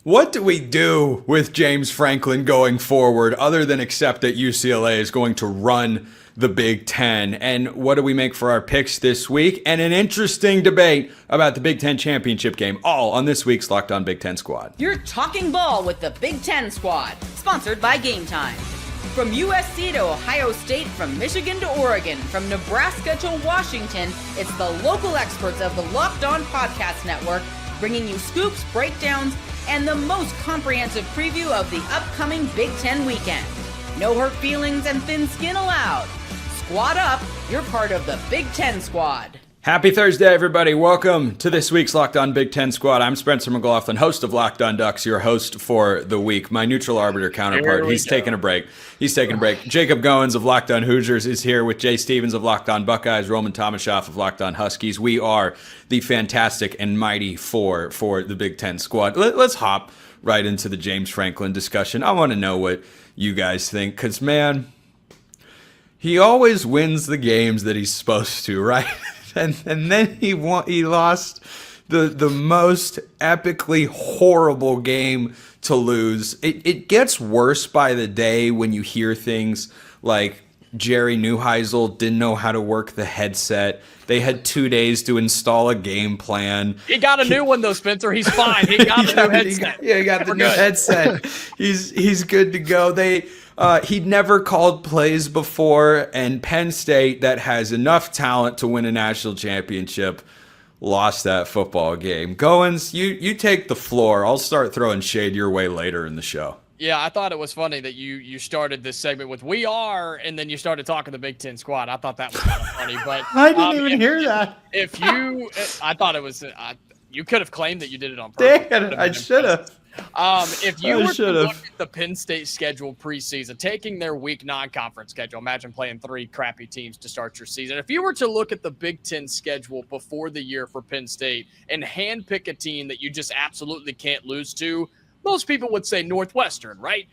What do we do with James Franklin going forward other than accept that UCLA is going to run the Big Ten? And what do we make for our picks this week? And an interesting debate about the Big Ten championship game, all on this week's Locked On Big Ten Squad. You're talking ball with the Big Ten Squad, sponsored by Gametime. From USC to Ohio State, from Michigan to Oregon, from Nebraska to Washington, it's the local experts of the Locked On Podcast Network bringing you scoops, breakdowns, and the most comprehensive preview of the upcoming Big Ten weekend. No hurt feelings and thin skin allowed. Squad up, you're part of the Big Ten Squad. Happy Thursday, everybody. Welcome to this week's Locked On Big Ten Squad. I'm Spencer McLaughlin, host of Locked On Ducks, your host for the week. My neutral arbiter counterpart, he's taking a break. Jacob Goins of Locked On Hoosiers is here with Jay Stevens of Locked On Buckeyes, Roman Tomashoff of Locked On Huskies. We are the fantastic and mighty four for the Big Ten Squad. Let's hop right into the James Franklin discussion. I want to know what you guys think, because, man, he always wins the games that he's supposed to, right? And then he lost the most epically horrible game to lose. It gets worse by the day when you hear things like Jerry Neuheisel didn't know how to work the headset. They had 2 days to install a game plan. He got a new one though, Spencer. He's fine. He got a new headset. He got the new headset. He's good to go. He'd never called plays before, and Penn State, that has enough talent to win a national championship, lost that football game. Goins, you take the floor. I'll start throwing shade your way later in the show. Yeah, I thought it was funny that you started this segment with "we are," and then you started talking the Big Ten Squad. I thought that was kind of funny, but I didn't even hear that. I thought it was. You could have claimed that you did it on purpose. Dang it, I should have. If you were to look at the Penn State schedule preseason, taking their week non-conference schedule, imagine playing 3 crappy teams to start your season. If you were to look at the Big Ten schedule before the year for Penn State and handpick a team that you just absolutely can't lose to, most people would say Northwestern, right?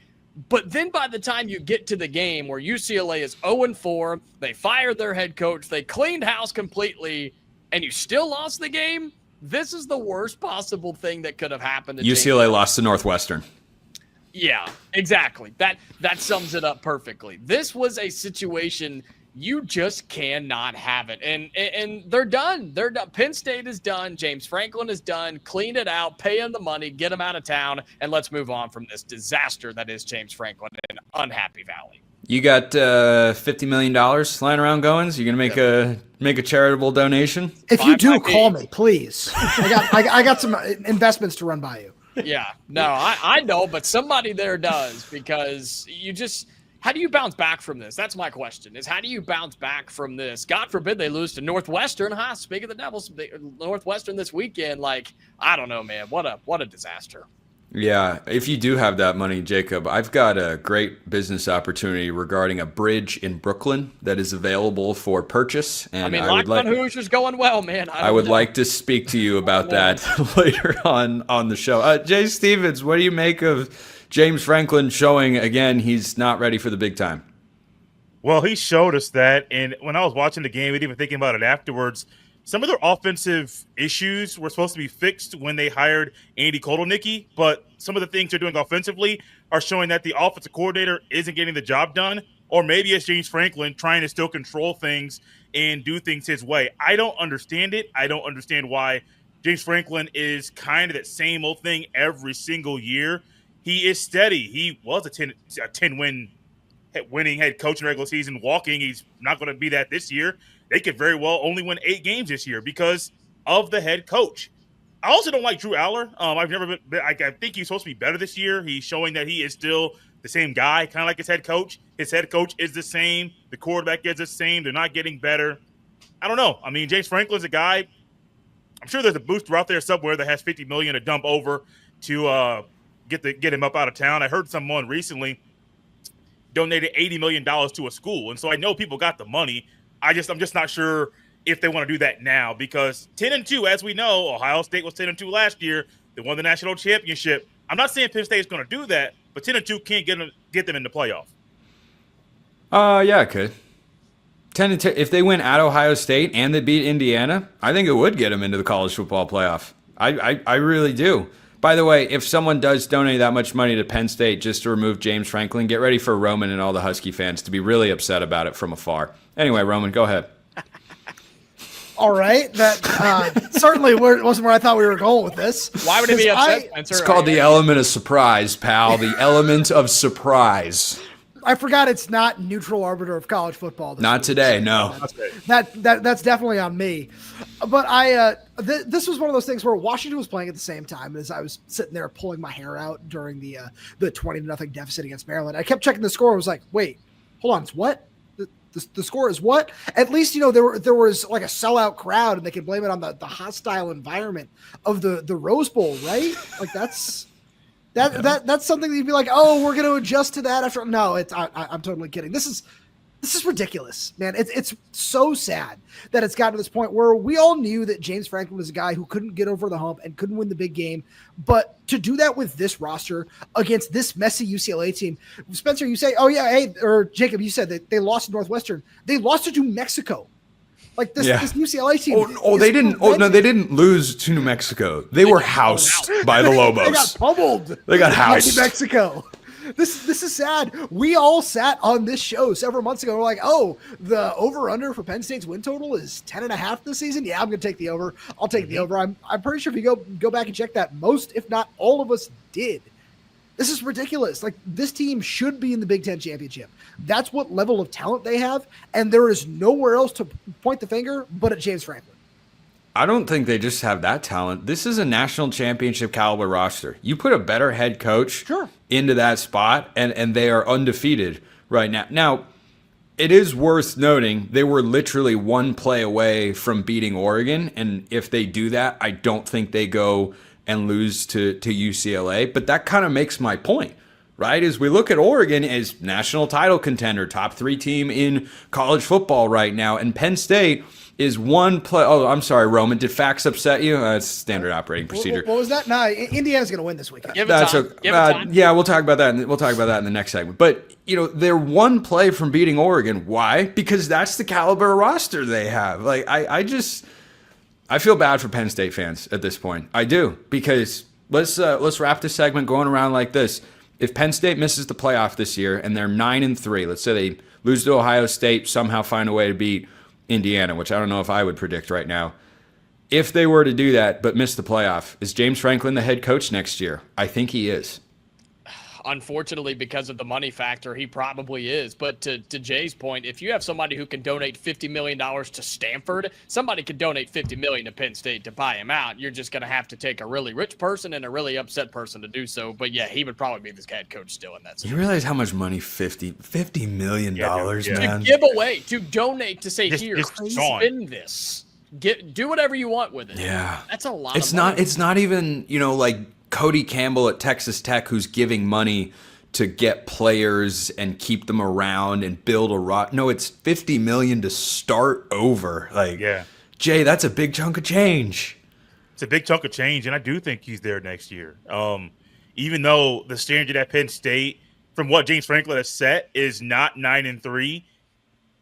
But then by the time you get to the game where UCLA is 0-4, they fired their head coach, they cleaned house completely, and you still lost the game, this is the worst possible thing that could have happened. UCLA lost to Northwestern. Yeah, exactly. That sums it up perfectly. This was a situation you just cannot have it. And they're done. They're done. Penn State is done. James Franklin is done. Clean it out. Pay him the money. Get him out of town. And let's move on from this disaster that is James Franklin in Unhappy Valley. You got $50 million lying around, Goins? You going to make a charitable donation? If you do, call me, please. I got some investments to run by you. Yeah, no, I know, but somebody there does, because how do you bounce back from this? That's my question, is how do you bounce back from this? God forbid they lose to Northwestern. Speak of the Devils, Northwestern this weekend. I don't know, man. What a disaster. Yeah, if you do have that money, Jacob, I've got a great business opportunity regarding a bridge in Brooklyn that is available for purchase. And I would like Hoosiers going well, man. I would like to speak to you about that later on the show. Jay Stevens, what do you make of James Franklin showing again he's not ready for the big time? Well, he showed us that, and when I was watching the game and even thinking about it afterwards, some of their offensive issues were supposed to be fixed when they hired Andy Kotelnicki, but some of the things they're doing offensively are showing that the offensive coordinator isn't getting the job done, or maybe it's James Franklin trying to still control things and do things his way. I don't understand it. I don't understand why James Franklin is kind of that same old thing every single year. He is steady. He was a 10-win winning head coach in regular season walking. He's not going to be that this year. They could very well only win 8 games this year because of the head coach. I also don't like Drew Aller. I think he's supposed to be better this year. He's showing that he is still the same guy, kind of like his head coach. His head coach is the same. The quarterback is the same. They're not getting better. I don't know. I mean, James Franklin's a guy. I'm sure there's a booster out there somewhere that has $50 million to dump over to get him up out of town. I heard someone recently donated $80 million to a school, and so I know people got the money. I'm just not sure if they want to do that now, because 10-2, as we know, Ohio State was 10-2 last year. They won the national championship. I'm not saying Penn State is going to do that, but 10-2 can't get them in the playoff. Yeah, it could. 10-2. If they win at Ohio State and they beat Indiana, I think it would get them into the college football playoff. I really do. By the way, if someone does donate that much money to Penn State just to remove James Franklin, get ready for Roman and all the Husky fans to be really upset about it from afar. Anyway, Roman, go ahead. All right, that certainly wasn't where I thought we were going with this. Why would it be upset? It's called the element of surprise, pal. The element of surprise. I forgot it's not neutral arbiter of college football. Not today, no. That's definitely on me. But this was one of those things where Washington was playing at the same time as I was sitting there pulling my hair out during the 20-0 deficit against Maryland. I kept checking the score. I was like, wait, hold on, it's what? The score is what? At least, there was like a sellout crowd and they could blame it on the hostile environment of the Rose Bowl, right? Like that's something that you'd be like, oh, we're going to adjust to that after. No, I'm totally kidding. This is ridiculous, man. It's so sad that it's gotten to this point where we all knew that James Franklin was a guy who couldn't get over the hump and couldn't win the big game. But to do that with this roster against this messy UCLA team, Spencer, you say, oh yeah, hey, or Jacob, you said that they lost to Northwestern. They lost to New Mexico. Like this UCLA team. They didn't. Oh no, they didn't lose to New Mexico. They were housed by the Lobos. They got pummeled. They got housed. New Mexico. This is sad. We all sat on this show several months ago. We're like, oh, the over/under for Penn State's win total is 10.5 this season. Yeah, I'm going to take the over. I'll take the over. I'm pretty sure if you go back and check that, most, if not all of us did. This is ridiculous. Like, this team should be in the Big Ten championship. That's what level of talent they have, and there is nowhere else to point the finger but at James Franklin. I don't think they just have that talent. This is a national championship caliber roster. You put a better head coach into that spot, and they are undefeated right now. Now, it is worth noting they were literally one play away from beating Oregon, and if they do that, I don't think they go and lose to UCLA. But that kind of makes my point, right? As we look at Oregon as national title contender, top 3 team in college football right now, and Penn State is one play. Oh, I'm sorry, Roman. Did facts upset you? That's standard operating procedure. What was that? No, Indiana's going to win this weekend. Yeah, we'll talk about that. We'll talk about that in the next segment. But they're one play from beating Oregon. Why? Because that's the caliber roster they have. Like I feel bad for Penn State fans at this point. I do, because let's wrap this segment going around like this. If Penn State misses the playoff this year and they're 9-3, let's say they lose to Ohio State, somehow find a way to beat Indiana, which I don't know if I would predict right now. If they were to do that but miss the playoff, is James Franklin the head coach next year? I think he is. Unfortunately, because of the money factor, he probably is. But to Jay's point, if you have somebody who can donate $50 million to Stanford, somebody could donate $50 million to Penn State to buy him out. You're just going to have to take a really rich person and a really upset person to do so. But yeah, he would probably be this head coach still in that situation. You realize how much money $50 million, man? To give away, to donate, to say, here, spend this. Do whatever you want with it. Yeah. That's a lot of money. It's not even, like Cody Campbell at Texas Tech who's giving money to get players and keep them around and build a rock. No, it's $50 million to start over. Jay, that's a big chunk of change. It's a big chunk of change, and I do think he's there next year. Even though the standard at Penn State, from what James Franklin has set, is not 9-3,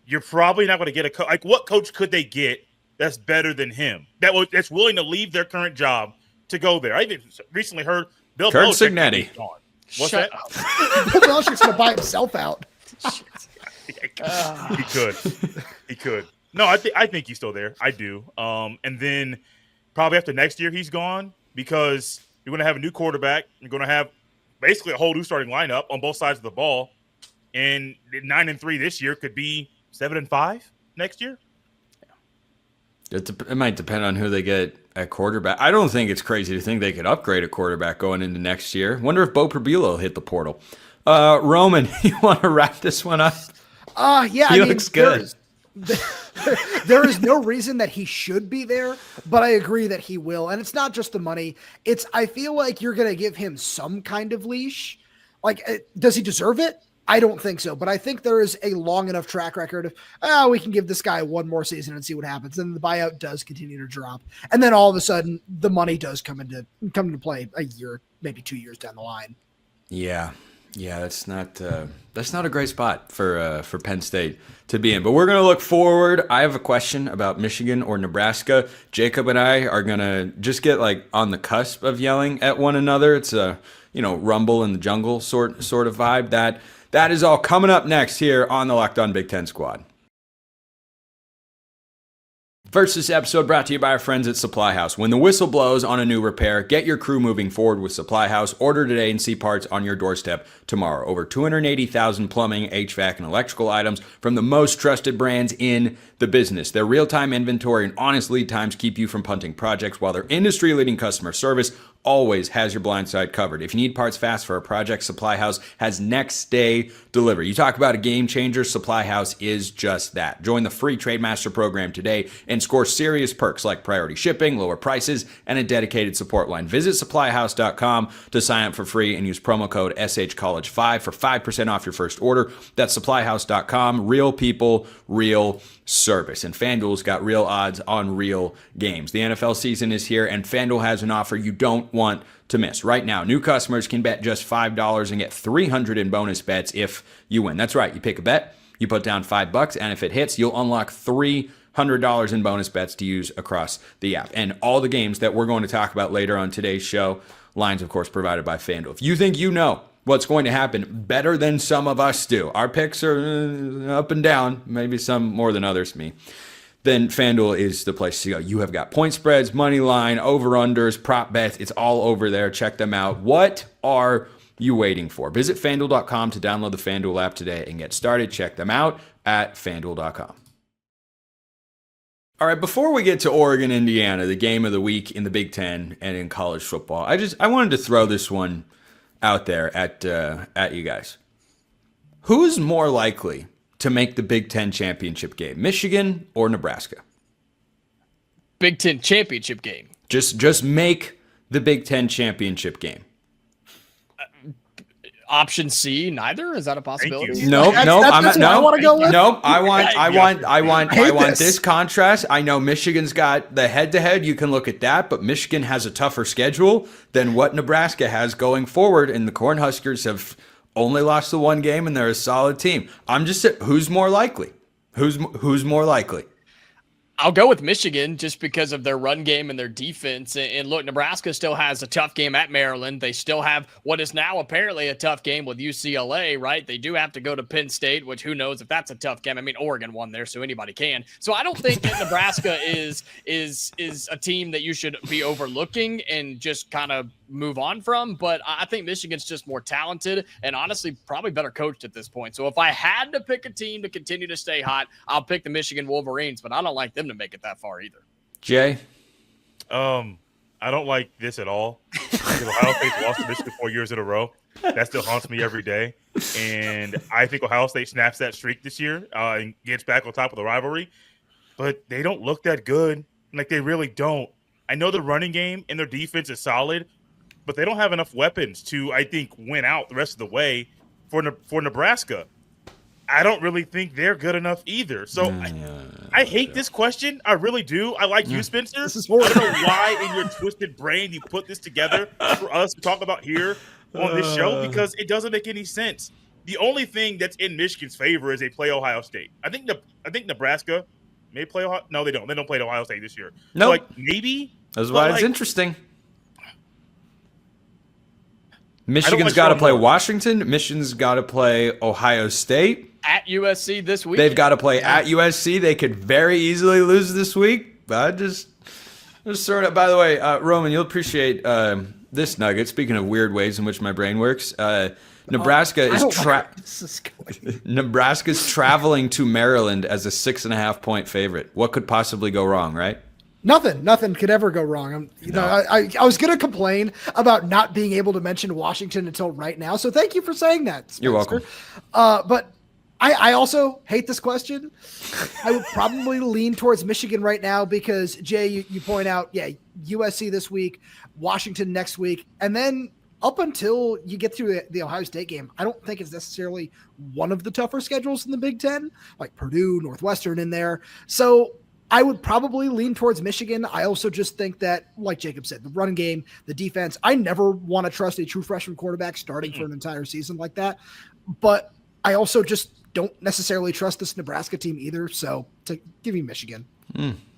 you're probably not going to get a coach. Like, what coach could they get that's better than him? That's willing to leave their current job to go there. I even recently heard Bill Belichick. What's that? Bill Belichick's going to buy himself out. He could. No, I think he's still there. I do. And then probably after next year, he's gone, because you're going to have a new quarterback. You're going to have basically a whole new starting lineup on both sides of the ball. And 9-3 this year could be 7-5 next year. It might depend on who they get at quarterback. I don't think it's crazy to think they could upgrade a quarterback going into next year. Wonder if Bo Perbilo will hit the portal. Roman, you want to wrap this one up? Yeah. He looks good. There is no reason that he should be there, but I agree that he will. And it's not just the money. I feel like you're going to give him some kind of leash. Like, does he deserve it? I don't think so, but I think there is a long enough track record of, we can give this guy one more season and see what happens. And the buyout does continue to drop. And then all of a sudden the money does come into play a year, maybe 2 years down the line. Yeah. Yeah, that's not a great spot for Penn State to be in. But we're going to look forward. I have a question about Michigan or Nebraska. Jacob and I are going to just get like on the cusp of yelling at one another. It's a rumble in the jungle sort of vibe. That is all coming up next here on the Locked On Big Ten Squad. First, this episode brought to you by our friends at SupplyHouse. When the whistle blows on a new repair, get your crew moving forward with SupplyHouse. Order today and see parts on your doorstep tomorrow. Over 280,000 plumbing, HVAC, and electrical items from the most trusted brands in the business. Their real-time inventory and honest lead times keep you from punting projects, while their industry-leading customer service always has your blind side covered. If you need parts fast for a project, SupplyHouse has next day delivery. You talk about a game changer, SupplyHouse is just that. Join the free Trademaster program today and score serious perks like priority shipping, lower prices, and a dedicated support line. Visit supplyhouse.com to sign up for free and use promo code SHCollege5 for 5% off your first order. That's supplyhouse.com. Real people, real service. And FanDuel's got real odds on real games. The NFL season is here, and FanDuel has an offer you don't want to miss. Right now, new customers can bet just $5 and get $300 in bonus bets if you win. That's right. You pick a bet, you put down $5, and if it hits, you'll unlock $300 in bonus bets to use across the app. And all the games that we're going to talk about later on today's show, lines, of course, provided by FanDuel. If you think you know what's going to happen better than some of us do, our picks are up and down, maybe some more than others, then FanDuel is the place to go. You have got point spreads, money line, over-unders, prop bets. It's all over there. Check them out. What are you waiting for? Visit FanDuel.com to download the FanDuel app today and get started. Check them out at FanDuel.com. All right, before we get to Oregon, Indiana, the game of the week in the Big Ten and in college football, I wanted to throw this one out there at you guys. Who's more likely to make the Big Ten championship game, Michigan or Nebraska? Big Ten championship game. Just make the Big Ten championship game. Option C, neither. Is that a possibility? No, I want to go with. No, I want this contrast. I know Michigan's got the head-to-head. You can look at that, but Michigan has a tougher schedule than what Nebraska has going forward, and the Cornhuskers have only lost the one game, and they're a solid team. I'm just saying, who's more likely? Who's more likely? I'll go with Michigan just because of their run game and their defense. And look, Nebraska still has a tough game at Maryland. They still have what is now apparently a tough game with UCLA, right? They do have to go to Penn State, which who knows if that's a tough game. I mean, Oregon won there, so anybody can. So I don't think that Nebraska is a team that you should be overlooking and just kind of move on from. But I think Michigan's just more talented and honestly probably better coached at this point. So if I had to pick a team to continue to stay hot, I'll pick the Michigan Wolverines, but I don't like them to make it that far either. Jay? I don't like this at all. Because Ohio State's lost to Michigan 4 years in a row. That still haunts me every day. And I think Ohio State snaps that streak this year and gets back on top of the rivalry. But they don't look that good. Like, they really don't. I know the running game and their defense is solid, but they don't have enough weapons to, I think, win out the rest of the way for Nebraska. I don't really think they're good enough either. So I hate this question. I really do. I like you, Spencer. This is horrible. I don't know why in your twisted brain you put this together for us to talk about here on this show, because it doesn't make any sense. The only thing that's in Michigan's favor is they play Ohio State. I think Nebraska may play Ohio. No, they don't. They don't play Ohio State this year. No, nope. So maybe. That's why it's interesting. Michigan's got to play Washington. Michigan's got to play Ohio State. At USC this week. They've got to play at USC. They could very easily lose this week. But I just sort of, by the way, Roman, you'll appreciate this nugget. Speaking of weird ways in which my brain works, Nebraska's traveling to Maryland as a 6.5-point favorite. What could possibly go wrong, right? Nothing could ever go wrong. I was going to complain about not being able to mention Washington until right now. So thank you for saying that, Spencer. You're welcome. But I also hate this question. I would probably lean towards Michigan right now because, Jay, you point out, USC this week, Washington next week, and then up until you get through the Ohio State game, I don't think it's necessarily one of the tougher schedules in the Big Ten, like Purdue, Northwestern in there. So I would probably lean towards Michigan. I also just think that, like Jacob said, the running game, the defense, I never want to trust a true freshman quarterback starting for an entire season like that. But I also just don't necessarily trust this Nebraska team either. So to give you Michigan.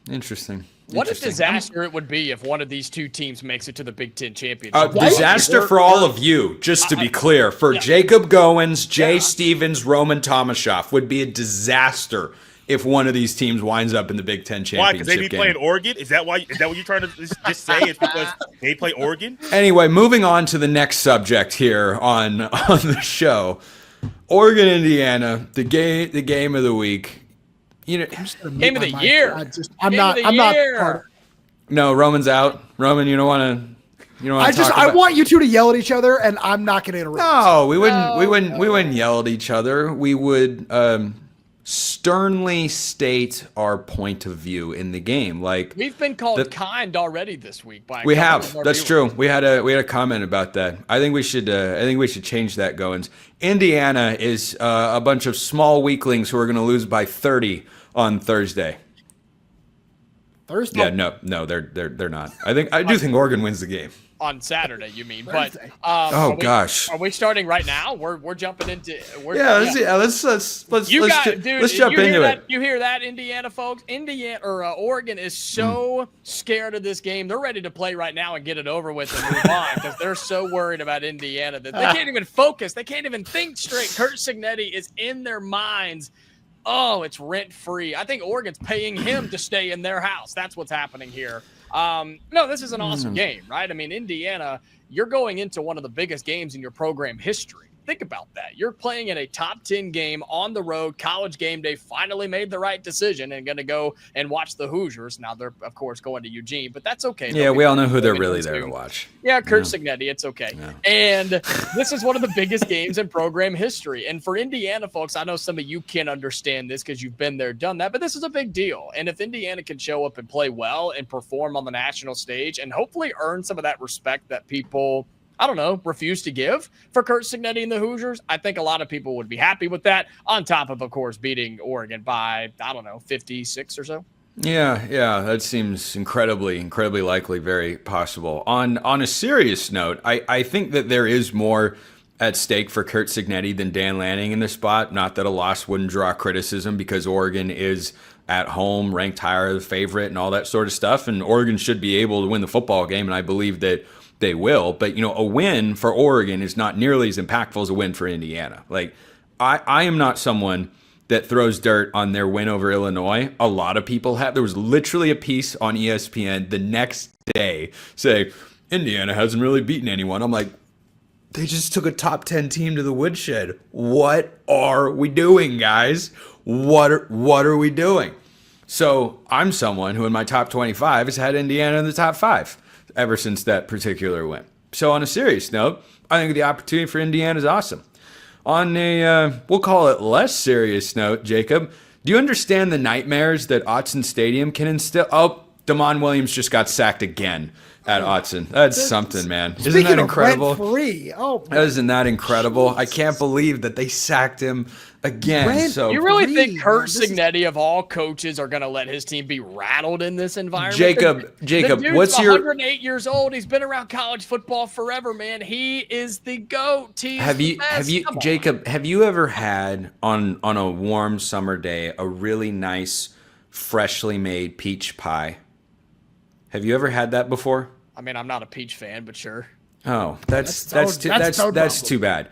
Interesting. What a disaster it would be if one of these two teams makes it to the Big Ten championship. Disaster for all of you, just to be clear. For Jacob Goins, Jay Stevens, Roman Tomashoff would be a disaster if one of these teams winds up in the Big Ten championship. Why? Because they be playing Oregon? Is that what you're trying to just say? It's because they play Oregon? Anyway, moving on to the next subject here on the show. Oregon, Indiana, the game of the week. You know, game of the year. I'm not part of. No, Roman's out. Roman, you don't want to. I want you two to yell at each other, and I'm not going to interrupt. No, we wouldn't yell at each other. We would sternly state our point of view in the game. Like, we've been called kind already this week by. We have. That's true. We had a comment about that. I think we should change that. Goins. Indiana is a bunch of small weaklings who are going to lose by 30 on Thursday. Thursday? Yeah, no, they're not. I do think Oregon wins the game. On Saturday, you mean? Thursday. But gosh, are we starting right now? We're jumping into. Let's jump into it. You hear that, Indiana folks? Oregon is so scared of this game. They're ready to play right now and get it over with and move on because they're so worried about Indiana that they can't even focus. They can't even think straight. Kurt Cignetti is in their minds. Oh, it's rent free. I think Oregon's paying him to stay in their house. That's what's happening here. No, this is an awesome game, right? I mean, Indiana, you're going into one of the biggest games in your program history. Think about that. You're playing in a top 10 game on the road. College Game Day finally made the right decision and going to go and watch the Hoosiers. Now they're, of course, going to Eugene, but that's okay. Yeah, we all know who they're really there to watch. Yeah, Kurt Cignetti, it's okay. Yeah. And this is one of the biggest games in program history. And for Indiana folks, I know some of you can't understand this because you've been there, done that, but this is a big deal. And if Indiana can show up and play well and perform on the national stage and hopefully earn some of that respect that people – refuse to give for Kurt Cignetti and the Hoosiers, I think a lot of people would be happy with that, on top of course, beating Oregon by, 56 or so. Yeah, that seems incredibly likely, very possible. On a serious note, I think that there is more at stake for Kurt Cignetti than Dan Lanning in this spot. Not that a loss wouldn't draw criticism because Oregon is at home, ranked higher, the favorite, and all that sort of stuff, and Oregon should be able to win the football game, and I believe that they will. But, a win for Oregon is not nearly as impactful as a win for Indiana. Like, I am not someone that throws dirt on their win over Illinois. A lot of people have. There was literally a piece on ESPN the next day saying, Indiana hasn't really beaten anyone. I'm like, they just took a top 10 team to the woodshed. What are we doing, guys? What are we doing? So I'm someone who in my top 25 has had Indiana in the top 5 ever since that particular win. So on a serious note, I think the opportunity for Indiana is awesome. On a, we'll call it less serious note, Jacob, do you understand the nightmares that Autzen Stadium can instill? Oh, Damon Williams just got sacked again at Autzen. That's something, man. Isn't that incredible? Isn't that incredible? I can't believe that they sacked him again. You really think Kurt Cignetti of all coaches are going to let his team be rattled in this environment? Jacob, the dude's what's your 108 years old? He's been around college football forever, man. He is the GOAT. Have you Jacob, have you ever had on a warm summer day a really nice freshly made peach pie? Have you ever had that before? I mean, I'm not a peach fan, but sure. Oh, that's too bad.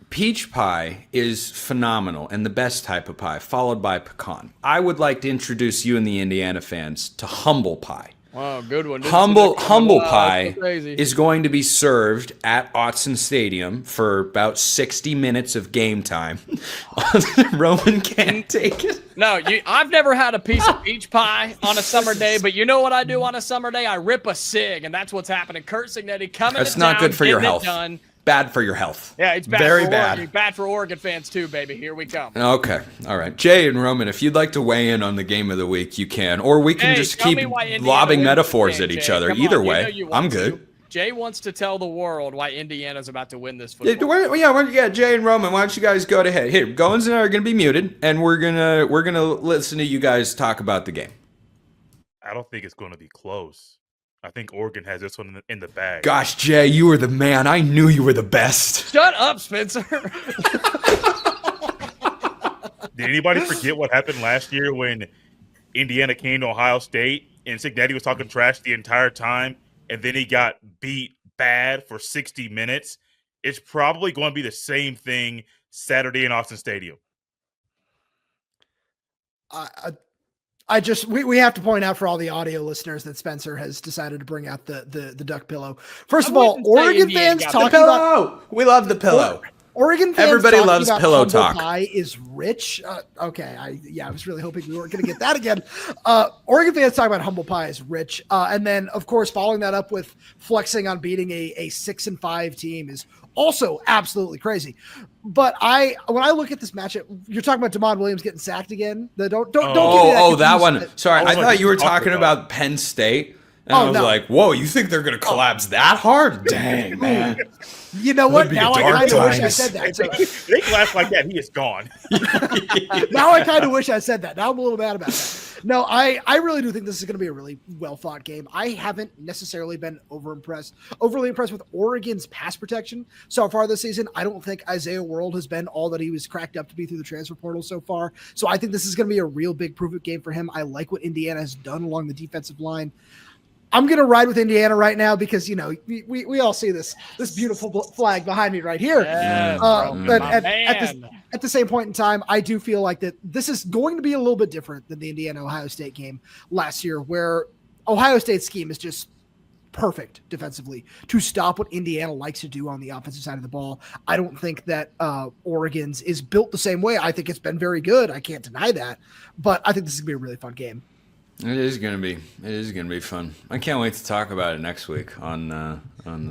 Peach pie is phenomenal and the best type of pie, followed by pecan. I would like to introduce you and the Indiana fans to humble pie. Wow, good one. Humble pie is going to be served at Autzen Stadium for about 60 minutes of game time. Roman can't take it. No, I've never had a piece of peach pie on a summer day, but you know what I do on a summer day? I rip a cig, and that's what's happening. Kurt Cignetti coming That's to not town, good for your health. Done. Bad for your health. Yeah, it's bad Very for bad. Oregon. Bad for Oregon fans too, baby. Here we come. Okay. All right. Jay and Roman, if you'd like to weigh in on the game of the week, you can. Or we can just keep lobbing metaphors at each other. Either way, I'm good. Jay wants to tell the world why Indiana's about to win this football. Jay and Roman, why don't you guys go ahead? Here, Goins and I are going to be muted, and we're gonna listen to you guys talk about the game. I don't think it's going to be close. I think Oregon has this one in the bag. Gosh, Jay, you were the man. I knew you were the best. Shut up, Spencer. Did anybody forget what happened last year when Indiana came to Ohio State and Cincinnati was talking trash the entire time, and then he got beat bad for 60 minutes? It's probably going to be the same thing Saturday in Austin Stadium. We have to point out for all the audio listeners that Spencer has decided to bring out the duck pillow. First of all, Oregon fans talking about we love the pillow. Oregon fans Everybody talking loves about pillow humble talk. pie is rich. Okay, I was really hoping we weren't going to get that again. Oregon fans talking about humble pie is rich, and then of course following that up with flexing on beating a 6-5 team is also absolutely crazy. But when I look at this matchup, you're talking about Damon Williams getting sacked again. Don't give me that one. Sorry, I thought you were talking about Penn State. And I was like, whoa, you think they're going to collapse that hard? Dang, man. You know what? Now I kind of wish I said that. So. They collapse like that, he is gone. Now I kind of wish I said that. Now I'm a little mad about that. No, I really do think this is going to be a really well-fought game. I haven't necessarily been overly impressed with Oregon's pass protection so far this season. I don't think Isaiah World has been all that he was cracked up to be through the transfer portal so far. So I think this is going to be a real big prove-it game for him. I like what Indiana has done along the defensive line. I'm going to ride with Indiana right now because, you know, we all see this beautiful flag behind me right here. But at the same point in time, I do feel like that this is going to be a little bit different than the Indiana-Ohio State game last year, where Ohio State's scheme is just perfect defensively to stop what Indiana likes to do on the offensive side of the ball. I don't think that Oregon's is built the same way. I think it's been very good. I can't deny that. But I think this is going to be a really fun game. It is gonna be fun. I can't wait to talk about it next week on the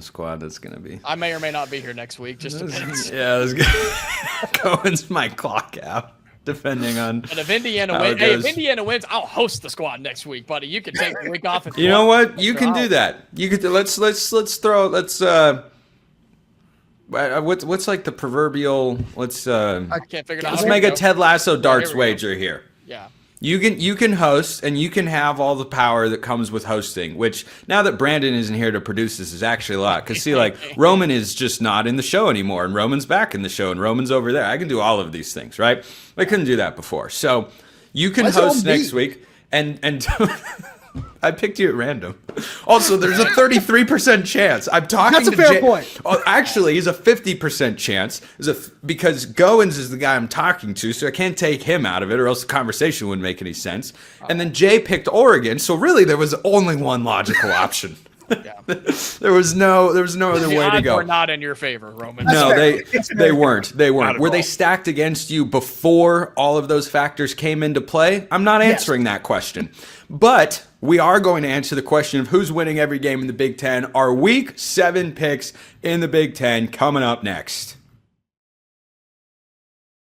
squad. That's gonna be. I may or may not be here next week. Just depends. Yeah, Cohen's my clock out, depending on. And if Indiana wins, I'll host the squad next week, buddy. You can take the week off. You know what? You can do that. You could. Let's throw. What's like the proverbial? I can't figure it out. Let's make a Ted Lasso darts wager here. Yeah. You can host, and you can have all the power that comes with hosting, which now that Brandon isn't here to produce this is actually a lot. Because see, like, Roman is just not in the show anymore, and Roman's back in the show, and Roman's over there. I can do all of these things, right? I couldn't do that before. So you can host next week, and I picked you at random. Also, there's a 33% chance. I'm talking to Jay. That's a fair point. Oh, actually, he's a 50% chance. Because Goins is the guy I'm talking to, so I can't take him out of it, or else the conversation wouldn't make any sense. And then Jay picked Oregon, so really there was only one logical option. Yeah. There was no other way to go. We're not in your favor, Roman. No, they weren't. They weren't. Were they stacked against you before all of those factors came into play? I'm not answering that question. But we are going to answer the question of who's winning every game in the Big Ten. Our Week 7 picks in the Big Ten coming up next.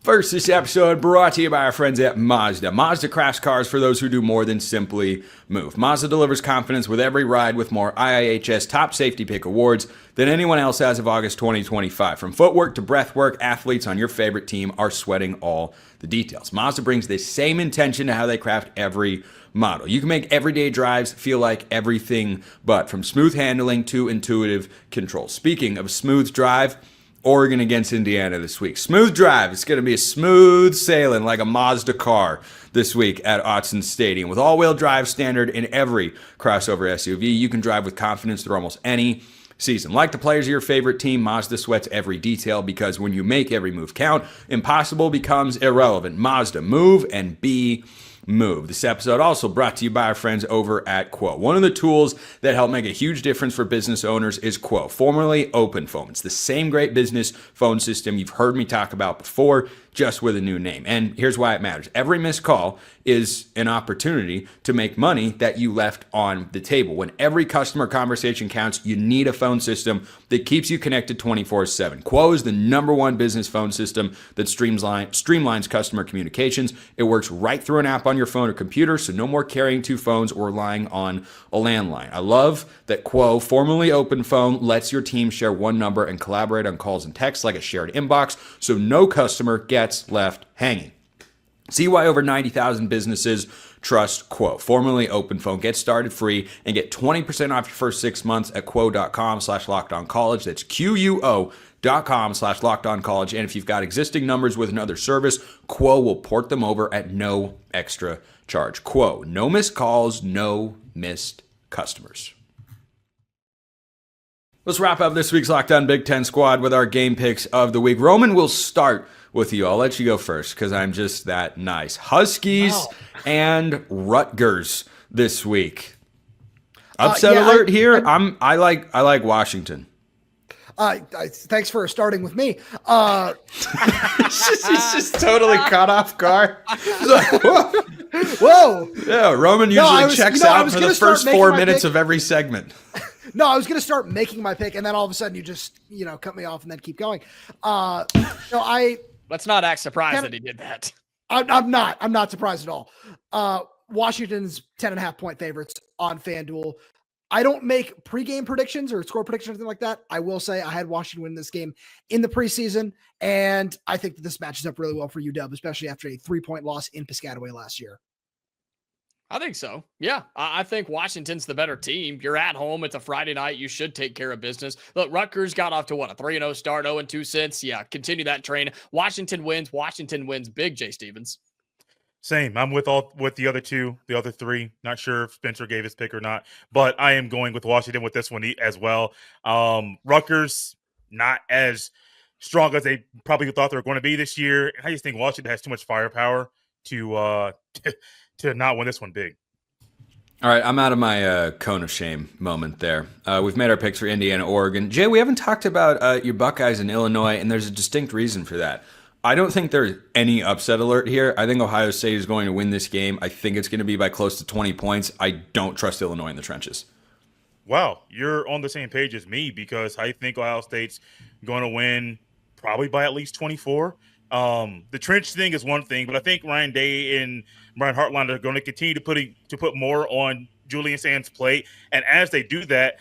First, this episode brought to you by our friends at Mazda. Mazda crafts cars for those who do more than simply move. Mazda delivers confidence with every ride with more IIHS top safety pick awards than anyone else as of August 2025. From footwork to breathwork, athletes on your favorite team are sweating all the details. Mazda brings this same intention to how they craft every model. You can make everyday drives feel like everything but, from smooth handling to intuitive control. Speaking of smooth drive, Oregon against Indiana this week. Smooth drive. It's going to be a smooth sailing like a Mazda car this week at Autzen Stadium. With all-wheel drive standard in every crossover SUV, you can drive with confidence through almost any season. Like the players of your favorite team, Mazda sweats every detail because when you make every move count, impossible becomes irrelevant. Mazda, move and be moved. This episode also brought to you by our friends over at Quo. One of the tools that help make a huge difference for business owners is Quo, formerly OpenPhone. It's the same great business phone system you've heard me talk about before, just with a new name. And here's why it matters. Every missed call is an opportunity to make money that you left on the table. When every customer conversation counts, you need a phone system that keeps you connected 24/7. Quo is the #1 business phone system that streamlines customer communications. It works right through an app on your phone or computer, so no more carrying two phones or relying on a landline. I love that Quo, formerly OpenPhone, lets your team share one number and collaborate on calls and texts like a shared inbox, so no customer gets left hanging. See why over 90,000 businesses Trust Quo, formerly OpenPhone. Get started free and get 20% off your first 6 months at quo.com/lockedoncollege. That's QUO.com/lockedoncollege. And if you've got existing numbers with another service, Quo will port them over at no extra charge. Quo, no missed calls, no missed customers. Let's wrap up this week's Locked On Big Ten Squad with our game picks of the week. Roman, will start with you. I'll let you go first because I'm just that nice. Huskies and Rutgers this week. Upset alert here. I like Washington. Thanks for starting with me. He's just totally caught off guard. Whoa. Yeah, Roman usually checks out for the first 4 minutes of every segment. No, I was going to start making my pick, and then all of a sudden you just, cut me off and then keep going. Let's not act surprised that he did that. I'm not surprised at all. Washington's 10.5 point favorites on FanDuel. I don't make pregame predictions or score predictions or anything like that. I will say I had Washington win this game in the preseason, and I think that this matches up really well for UW, especially after a 3-point loss in Piscataway last year. I think so. Yeah, I think Washington's the better team. You're at home. It's a Friday night. You should take care of business. Look, Rutgers got off to a 3-0 start, 0-2 since. Yeah, continue that train. Washington wins. Washington wins big, Jay Stevens. Same. I'm with the other three. Not sure if Spencer gave his pick or not, but I am going with Washington with this one as well. Rutgers, not as strong as they probably thought they were going to be this year. I just think Washington has too much firepower to not win this one big. All right, I'm out of my cone of shame moment there. We've made our picks for Indiana, Oregon. Jay, we haven't talked about your Buckeyes in Illinois, and there's a distinct reason for that. I don't think there's any upset alert here. I think Ohio State is going to win this game. I think it's going to be by close to 20 points. I don't trust Illinois in the trenches. Wow, you're on the same page as me because I think Ohio State's going to win probably by at least 24. The trench thing is one thing, but I think Ryan Day and Brian Hartline are going to continue to put more on Julian Sands' plate. And as they do that,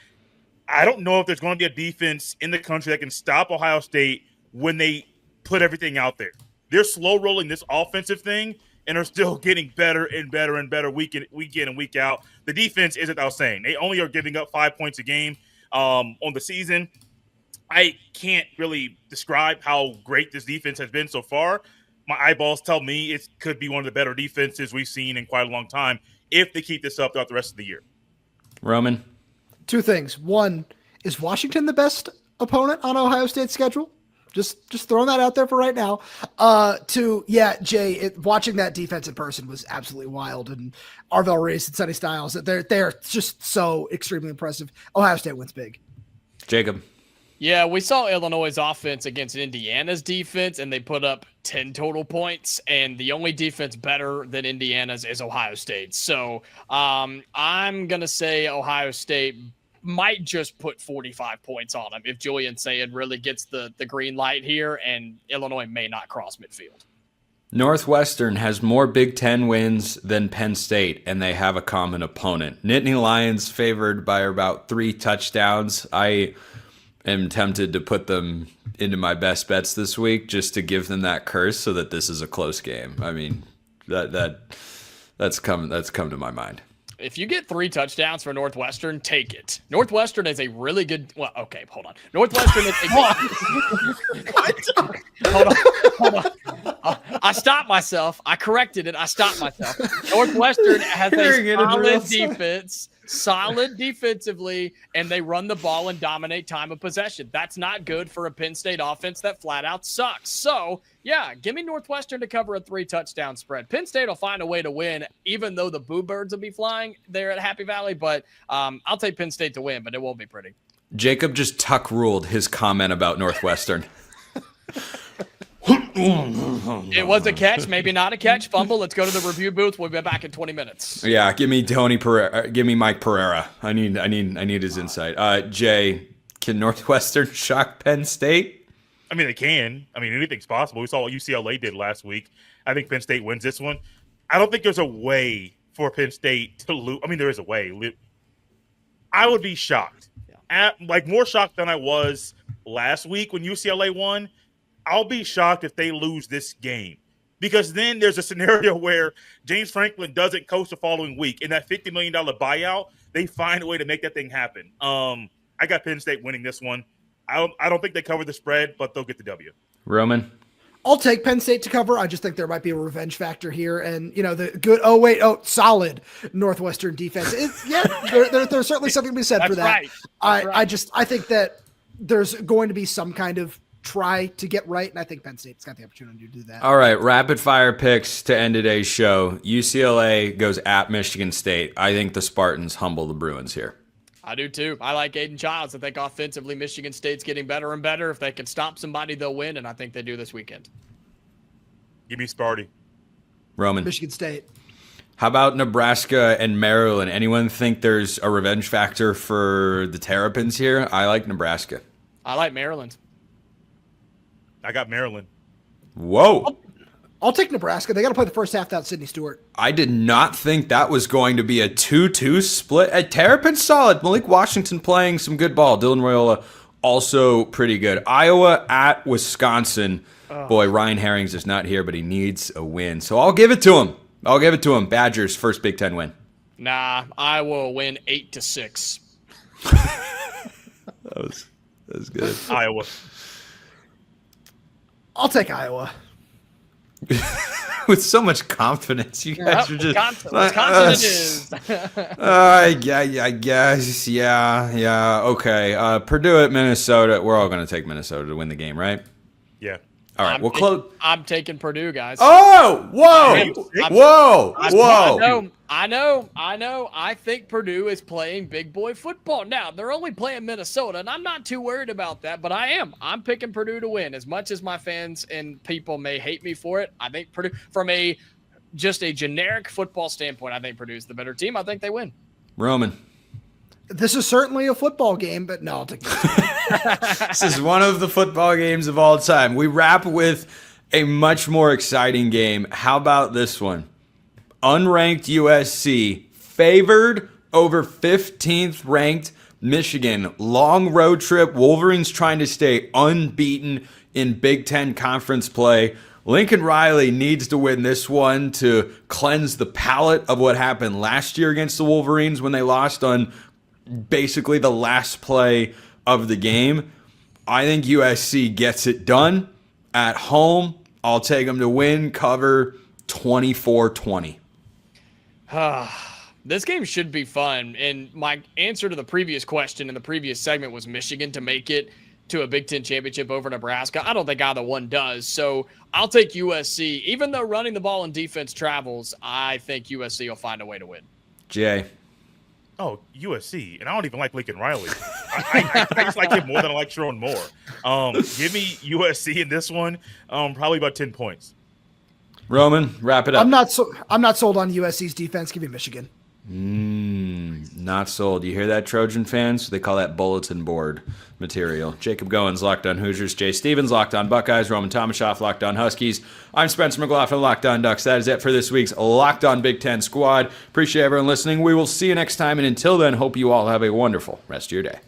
I don't know if there's going to be a defense in the country that can stop Ohio State when they put everything out there. They're slow rolling this offensive thing and are still getting better and better and better week in and week out. The defense isn't outsane. They only are giving up 5 points a game on the season. I can't really describe how great this defense has been so far. My eyeballs tell me it could be one of the better defenses we've seen in quite a long time if they keep this up throughout the rest of the year. Roman? 2 things. One, is Washington the best opponent on Ohio State's schedule? Just throwing that out there for right now. 2, Jay, watching that defense in person was absolutely wild. And Arvell Reese and Sonny Styles, they're just so extremely impressive. Ohio State wins big. Jacob? Yeah, we saw Illinois' offense against Indiana's defense, and they put up 10 total points, and the only defense better than Indiana's is Ohio State. So I'm going to say Ohio State might just put 45 points on them if Julian Sand really gets the green light here, and Illinois may not cross midfield. Northwestern has more Big Ten wins than Penn State, and they have a common opponent. Nittany Lions favored by about 3 touchdowns. I am tempted to put them into my best bets this week just to give them that curse so that this is a close game. I mean, that's come to my mind. If you get 3 touchdowns for Northwestern, take it. Northwestern is a really good. Well, okay, hold on. Northwestern is a hold on. I stopped myself. I corrected it. I stopped myself. Northwestern has a solid defense, solid defensively, and they run the ball and dominate time of possession. That's not good for a Penn State offense that flat out sucks. So, yeah, give me Northwestern to cover a 3-touchdown spread. Penn State will find a way to win, even though the Boo Birds will be flying there at Happy Valley. But I'll take Penn State to win, but it won't be pretty. Jacob just tuck ruled his comment about Northwestern. It was a catch, maybe not a catch. Fumble. Let's go to the review booth. We'll be back in 20 minutes. Yeah, give me Tony Pereira. Give me Mike Pereira. I need his insight. Jay, can Northwestern shock Penn State? I mean, they can. I mean, anything's possible. We saw what UCLA did last week. I think Penn State wins this one. I don't think there's a way for Penn State to lose. I mean, there is a way. I would be shocked. More shocked than I was last week when UCLA won. I'll be shocked if they lose this game. because then there's a scenario where James Franklin doesn't coach the following week. In that $50 million buyout, they find a way to make that thing happen. I got Penn State winning this one. I don't think they cover the spread, but they'll get the W. Roman? I'll take Penn State to cover. I just think there might be a revenge factor here. And, solid Northwestern defense. There's certainly something to be said for that. Right. I think that there's going to be some kind of try to get right, and I think Penn State's got the opportunity to do that. All right, rapid fire picks to end today's show. UCLA goes at Michigan State. I think the Spartans humble the Bruins here. I do too. I like Aiden Childs. I think offensively Michigan State's getting better and better. If they can stop somebody, they'll win, and I think they do this weekend. Give me Sparty. Roman? Michigan State. How about Nebraska and Maryland? Anyone think there's a revenge factor for the Terrapins here? I like Nebraska. I like Maryland. I got Maryland. Whoa. I'll take Nebraska. They got to play the first half without Sidney Stewart. I did not think that was going to be a 2-2 split. Terrapin's solid. Malik Washington playing some good ball. Dylan Royola also pretty good. Iowa at Wisconsin. Boy, Ryan Herrings is not here, but he needs a win. So I'll give it to him. Badgers, first Big Ten win. Nah, Iowa will win 8-6. That was good. Iowa. I'll take Iowa. With so much confidence, you guys are just Wisconsin it is. I guess, yeah, okay. Purdue at Minnesota. We're all going to take Minnesota to win the game, right? Yeah. All right, we'll close. I'm taking Purdue, guys. Oh, whoa. I know. I think Purdue is playing big boy football. Now, they're only playing Minnesota, and I'm not too worried about that, but I am. I'm picking Purdue to win. As much as my fans and people may hate me for it, I think Purdue, from just a generic football standpoint, I think Purdue's the better team. I think they win. Roman. This is certainly a football game, but no, I'll take This is one of the football games of all time. We wrap with a much more exciting game. How about this one? Unranked USC favored over 15th ranked Michigan. Long road trip. Wolverines trying to stay unbeaten in Big Ten conference play. Lincoln Riley needs to win this one to cleanse the palate of what happened last year against the Wolverines when they lost on basically the last play of the game. I think USC gets it done at home. I'll take them to win, cover 24-20. This game should be fun. And my answer to the previous question in the previous segment was Michigan to make it to a Big Ten championship over Nebraska. I don't think either one does. So I'll take USC. Even though running the ball and defense travels, I think USC will find a way to win. Jay. Oh, USC. And I don't even like Lincoln Riley. I just like him more than I like Sharon Moore. Give me USC in this one, probably about 10 points. Roman, wrap it up. I'm not sold on USC's defense. Give me Michigan. Not sold. You hear that, Trojan fans? They call that bulletin board material. Jacob Goins, Locked On Hoosiers. Jay Stevens, Locked On Buckeyes. Roman Tomashoff, Locked On Huskies. I'm Spencer McLaughlin, Locked On Ducks. That is it for this week's Locked On Big Ten Squad. Appreciate everyone listening. We will see you next time, and until then, hope you all have a wonderful rest of your day.